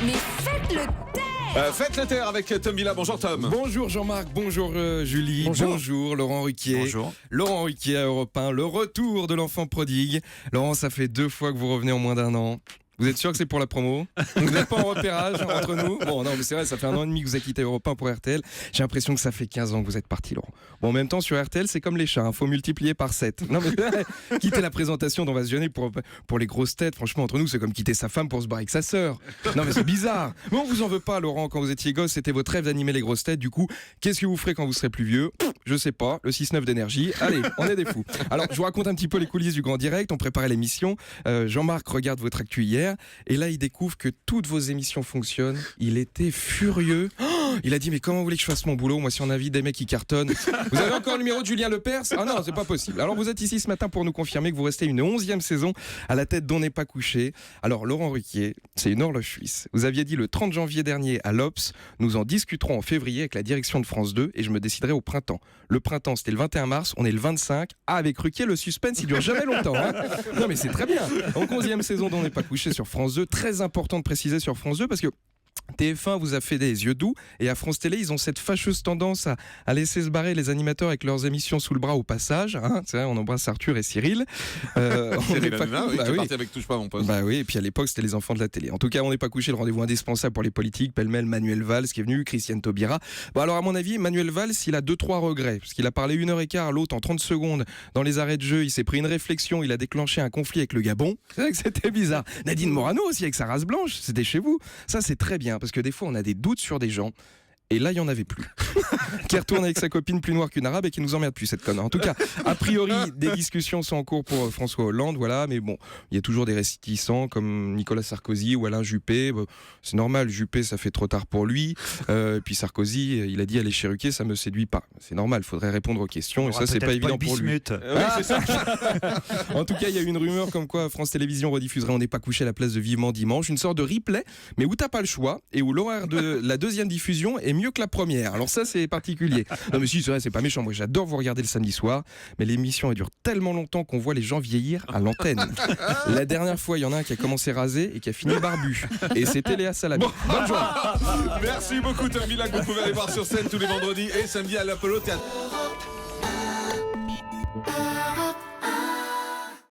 Mais faites le taire. Faites le terre avec Tom Villa. Bonjour Tom. Bonjour Jean-Marc, bonjour Julie, bonjour Laurent Ruquier. Bonjour. Laurent Ruquier à Europe 1, le retour de l'enfant prodigue. Laurent, ça fait 2 fois que vous revenez en moins d'1 an. Vous êtes sûr que c'est pour la promo? Vous n'êtes pas en repérage entre nous? Bon, non, mais c'est vrai, ça fait 1 an et demi que vous avez quitté Europe 1 pour RTL. J'ai l'impression que ça fait 15 ans que vous êtes parti, Laurent. Bon, en même temps, sur RTL, c'est comme les chats, faut multiplier par 7. Non, mais quitter la présentation d'On va se gêner pour les grosses têtes, franchement, entre nous, c'est comme quitter sa femme pour se barrer avec sa sœur. Non, mais c'est bizarre. Bon, on vous en veut pas, Laurent, quand vous étiez gosse, c'était votre rêve d'animer les grosses têtes. Du coup, qu'est-ce que vous ferez quand vous serez plus vieux? Je sais pas, le 6-9 d'énergie. Allez, on est des fous. Alors, je vous raconte un petit peu les coulisses du Grand Direct. On préparait l'émission. Jean-Marc regarde votre actu hier, et là, il découvre que toutes vos émissions fonctionnent. Il était furieux. Il a dit, mais comment vous voulez que je fasse mon boulot? Moi, si on invite des mecs qui cartonnent. Vous avez encore le numéro de Julien Lepers? Ah non, c'est pas possible. Alors, vous êtes ici ce matin pour nous confirmer que vous restez une 11e saison à la tête d'On n'est pas couché. Alors, Laurent Ruquier, c'est une horloge suisse. Vous aviez dit le 30 janvier dernier à l'Obs, nous en discuterons en février avec la direction de France 2 et je me déciderai au printemps. Le printemps, c'était le 21 mars, on est le 25. Ah, avec Ruquier, le suspense, il dure jamais longtemps. Hein. Non, mais c'est très bien. Donc, 11e saison d'On n'est pas couché sur France 2. Très important de préciser sur France 2 parce que TF1 vous a fait des yeux doux et à France Télé ils ont cette fâcheuse tendance à laisser se barrer les animateurs avec leurs émissions sous le bras au passage, hein, c'est vrai, on embrasse Arthur et Cyril. Cyril Hanouna, oui, qui est parti avec Touche pas mon poste. Bah oui, et puis à l'époque c'était les enfants de la télé. En tout cas, On n'est pas couché, le rendez-vous indispensable pour les politiques, pêle-mêle Manuel Valls qui est venu, Christiane Taubira. Bon alors à mon avis, Manuel Valls, il a 2-3 regrets parce qu'il a parlé 1h15, l'autre en 30 secondes dans les arrêts de jeu, il s'est pris une réflexion, il a déclenché un conflit avec le Gabon. C'est vrai que c'était bizarre. Nadine Morano aussi avec sa race blanche, c'était chez vous. Ça c'est très bien parce que des fois on a des doutes sur des gens. Et là, il n'y en avait plus. Qui retourne avec sa copine plus noire qu'une arabe et qui nous emmerde plus, cette conne. En tout cas, a priori, des discussions sont en cours pour François Hollande, voilà. Mais bon, il y a toujours des réticents comme Nicolas Sarkozy ou Alain Juppé. Bon, c'est normal, Juppé, ça fait trop tard pour lui. Puis Sarkozy, il a dit aller chez Ruquier, ça me séduit pas. C'est normal, il faudrait répondre aux questions. Et ça, c'est pas évident pour lui. Oui, c'est ça. En tout cas, il y a eu une rumeur comme quoi France Télévisions rediffuserait On n'est pas couché à la place de Vivement Dimanche. Une sorte de replay, mais où t'as pas le choix et où l'horaire de la deuxième diffusion est mieux que la première. Alors ça, c'est particulier. Non mais si, c'est vrai, c'est pas méchant. Moi, j'adore vous regarder le samedi soir, mais l'émission, elle dure tellement longtemps qu'on voit les gens vieillir à l'antenne. La dernière fois, il y en a un qui a commencé rasé et qui a fini barbu. Et c'était Léa Salamé. Bonne journée. Merci beaucoup Tom Villa, que vous pouvez aller voir sur scène tous les vendredis et samedi à l'Apollo Théâtre.